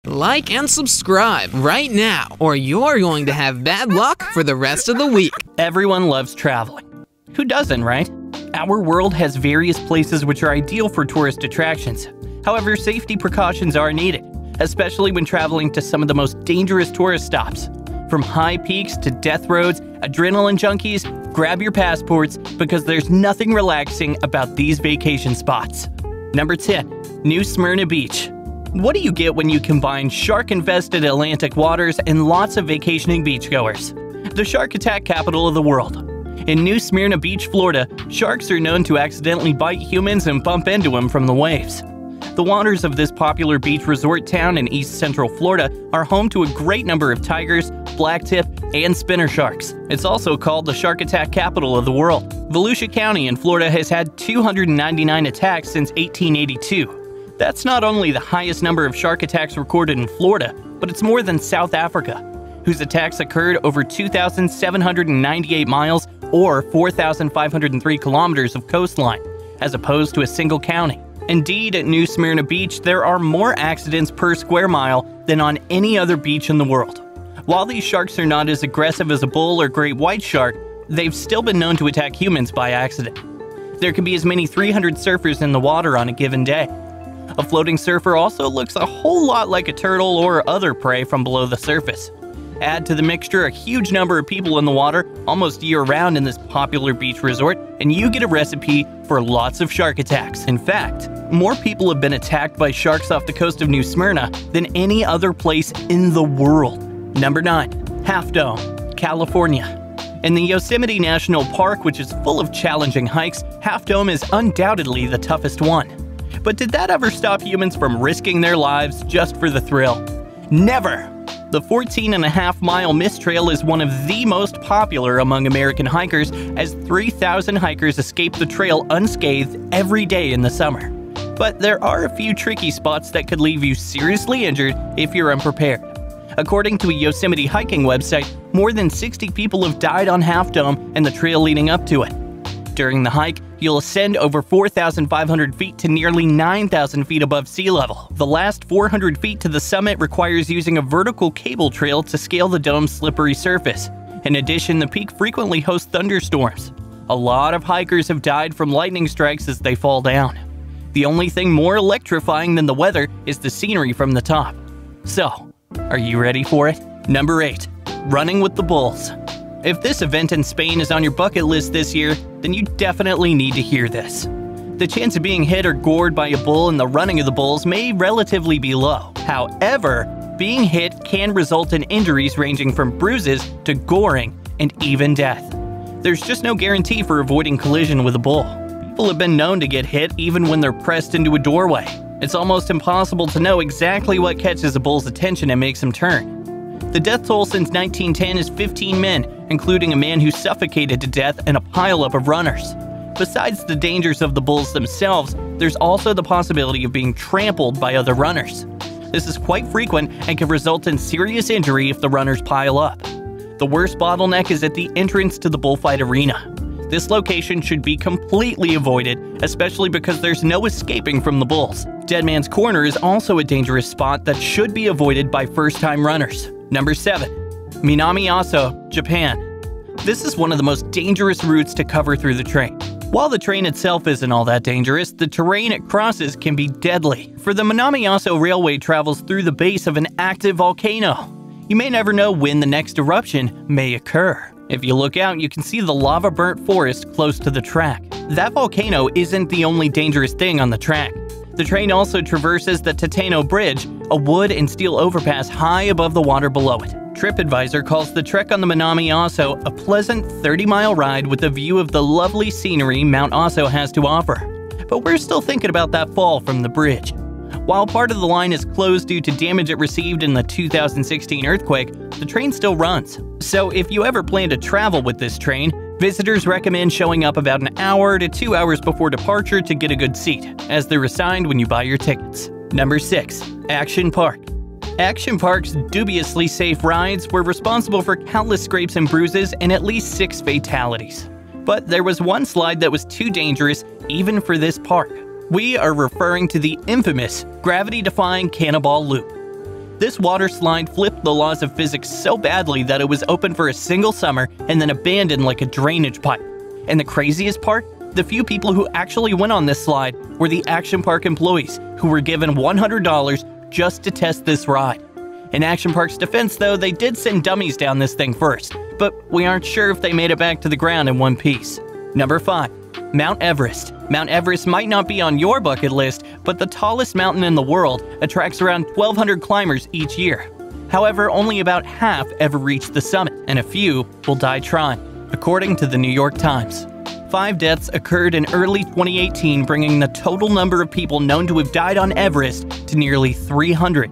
Like and subscribe right now, or you're going to have bad luck for the rest of the week. Everyone loves traveling. Who doesn't, right? Our world has various places which are ideal for tourist attractions. However, safety precautions are needed, especially when traveling to some of the most dangerous tourist stops. From high peaks to death roads, adrenaline junkies, grab your passports because there's nothing relaxing about these vacation spots. Number 10. New Smyrna Beach. What do you get when you combine shark-infested Atlantic waters and lots of vacationing beachgoers? The shark attack capital of the world. In New Smyrna Beach, Florida, sharks are known to accidentally bite humans and bump into them from the waves. The waters of this popular beach resort town in East Central Florida are home to a great number of tigers, blacktip, and spinner sharks. It's also called the shark attack capital of the world. Volusia County in Florida has had 299 attacks since 1882. That's not only the highest number of shark attacks recorded in Florida, but it's more than South Africa, whose attacks occurred over 2,798 miles or 4,503 kilometers of coastline, as opposed to a single county. Indeed, at New Smyrna Beach, there are more accidents per square mile than on any other beach in the world. While these sharks are not as aggressive as a bull or great white shark, they've still been known to attack humans by accident. There can be as many 300 surfers in the water on a given day. A floating surfer also looks a whole lot like a turtle or other prey from below the surface. Add to the mixture a huge number of people in the water almost year-round in this popular beach resort, and you get a recipe for lots of shark attacks. In fact, more people have been attacked by sharks off the coast of New Smyrna than any other place in the world. Number 9. Half Dome, California. In the Yosemite National Park, which is full of challenging hikes, Half Dome is undoubtedly the toughest one. But did that ever stop humans from risking their lives just for the thrill? Never! The 14.5-mile mist trail is one of the most popular among American hikers, as 3,000 hikers escape the trail unscathed every day in the summer. But there are a few tricky spots that could leave you seriously injured if you're unprepared. According to a Yosemite hiking website, more than 60 people have died on Half Dome and the trail leading up to it. During the hike, you'll ascend over 4,500 feet to nearly 9,000 feet above sea level. The last 400 feet to the summit requires using a vertical cable trail to scale the dome's slippery surface. In addition, the peak frequently hosts thunderstorms. A lot of hikers have died from lightning strikes as they fall down. The only thing more electrifying than the weather is the scenery from the top. So, are you ready for it? Number 8. Running with the bulls. If this event in Spain is on your bucket list this year, then you definitely need to hear this. The chance of being hit or gored by a bull in the running of the bulls may relatively be low. However, being hit can result in injuries ranging from bruises to goring and even death. There's just no guarantee for avoiding collision with a bull. People have been known to get hit even when they're pressed into a doorway. It's almost impossible to know exactly what catches a bull's attention and makes him turn. The death toll since 1910 is 15 men, including a man who suffocated to death in a pileup of runners. Besides the dangers of the bulls themselves, there's also the possibility of being trampled by other runners. This is quite frequent and can result in serious injury if the runners pile up. The worst bottleneck is at the entrance to the bullfight arena. This location should be completely avoided, especially because there's no escaping from the bulls. Dead Man's Corner is also a dangerous spot that should be avoided by first-time runners. Number 7. Minami-Aso, Japan. This is one of the most dangerous routes to cover through the train. While the train itself isn't all that dangerous, the terrain it crosses can be deadly. For the Minami-Aso Railway travels through the base of an active volcano. You may never know when the next eruption may occur. If you look out, you can see the lava-burnt forest close to the track. That volcano isn't the only dangerous thing on the track. The train also traverses the Tateno Bridge, a wood and steel overpass high above the water below it. TripAdvisor calls the trek on the Minami-Aso a pleasant 30-mile ride with a view of the lovely scenery Mount Aso has to offer. But we're still thinking about that fall from the bridge. While part of the line is closed due to damage it received in the 2016 earthquake, the train still runs. So if you ever plan to travel with this train, visitors recommend showing up about an hour to 2 hours before departure to get a good seat, as they're assigned when you buy your tickets. Number 6. Action Park. Action Park's dubiously safe rides were responsible for countless scrapes and bruises and at least 6 fatalities. But there was one slide that was too dangerous even for this park. We are referring to the infamous gravity-defying Cannonball Loop. This water slide flipped the laws of physics so badly that it was open for a single summer and then abandoned like a drainage pipe. And the craziest part? The few people who actually went on this slide were the Action Park employees, who were given $100 just to test this ride. In Action Park's defense, though, they did send dummies down this thing first, but we aren't sure if they made it back to the ground in one piece. Number 5. Mount Everest. Mount Everest might not be on your bucket list, but the tallest mountain in the world attracts around 1,200 climbers each year. However, only about half ever reach the summit, and a few will die trying, according to the New York Times. 5 deaths occurred in early 2018, bringing the total number of people known to have died on Everest to nearly 300.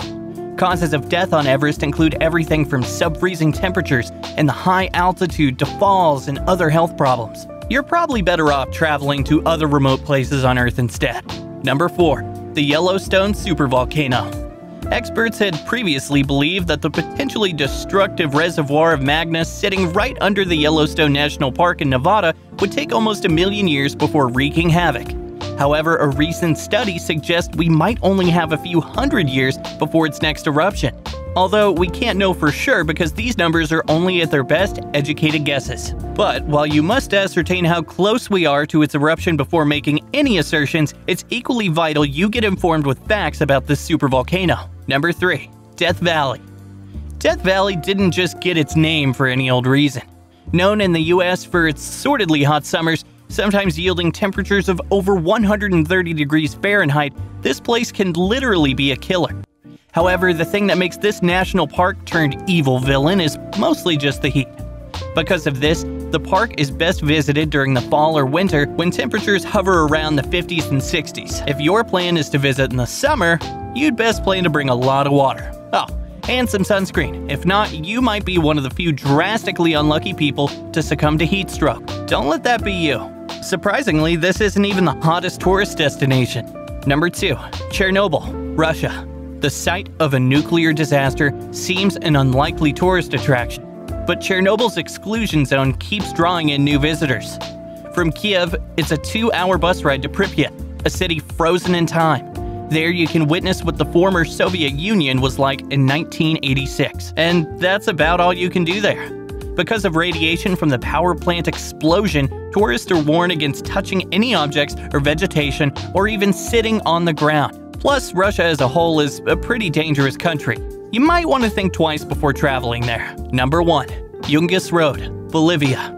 Causes of death on Everest include everything from sub-freezing temperatures and the high altitude to falls and other health problems. You're probably better off traveling to other remote places on Earth instead. Number 4. The Yellowstone supervolcano. Experts had previously believed that the potentially destructive reservoir of magma sitting right under the Yellowstone National Park in Nevada would take almost 1 million years before wreaking havoc. However, a recent study suggests we might only have a few hundred years before its next eruption. Although we can't know for sure because these numbers are only at their best educated guesses. But while you must ascertain how close we are to its eruption before making any assertions, it's equally vital you get informed with facts about this supervolcano. Number 3. Death Valley. Death Valley didn't just get its name for any old reason. Known in the US for its sordidly hot summers, sometimes yielding temperatures of over 130 degrees Fahrenheit, this place can literally be a killer. However, the thing that makes this national park turned evil villain is mostly just the heat. Because of this, the park is best visited during the fall or winter when temperatures hover around the 50s and 60s. If your plan is to visit in the summer, you'd best plan to bring a lot of water. Oh, and some sunscreen. If not, you might be one of the few drastically unlucky people to succumb to heat stroke. Don't let that be you. Surprisingly, this isn't even the hottest tourist destination. Number 2. Chernobyl, Russia. The site of a nuclear disaster seems an unlikely tourist attraction, but Chernobyl's exclusion zone keeps drawing in new visitors. From Kiev, it's a 2-hour bus ride to Pripyat, a city frozen in time. There you can witness what the former Soviet Union was like in 1986. And that's about all you can do there. Because of radiation from the power plant explosion, tourists are warned against touching any objects or vegetation or even sitting on the ground. Plus, Russia as a whole is a pretty dangerous country. You might want to think twice before traveling there. Number 1. Yungas Road, Bolivia.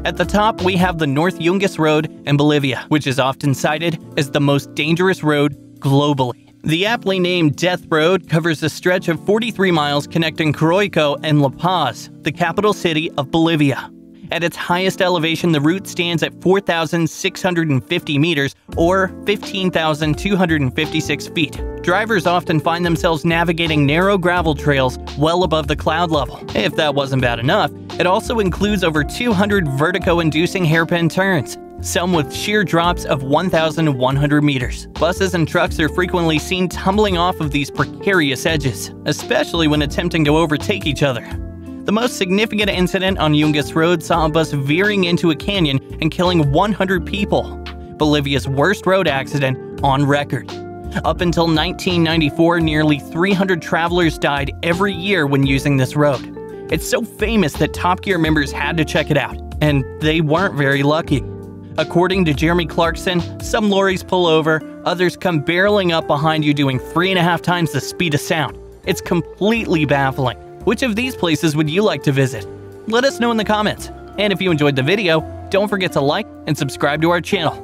At the top, we have the North Yungas Road in Bolivia, which is often cited as the most dangerous road globally. The aptly named Death Road covers a stretch of 43 miles connecting Coroico and La Paz, the capital city of Bolivia. At its highest elevation, the route stands at 4,650 meters, or 15,256 feet. Drivers often find themselves navigating narrow gravel trails well above the cloud level. If that wasn't bad enough, it also includes over 200 vertigo-inducing hairpin turns, some with sheer drops of 1,100 meters. Buses and trucks are frequently seen tumbling off of these precarious edges, especially when attempting to overtake each other. The most significant incident on Yungas Road saw a bus veering into a canyon and killing 100 people, Bolivia's worst road accident on record. Up until 1994, nearly 300 travelers died every year when using this road. It's so famous that Top Gear members had to check it out, and they weren't very lucky. According to Jeremy Clarkson, some lorries pull over, others come barreling up behind you doing 3.5 times the speed of sound. It's completely baffling. Which of these places would you like to visit? Let us know in the comments. And if you enjoyed the video, don't forget to like and subscribe to our channel.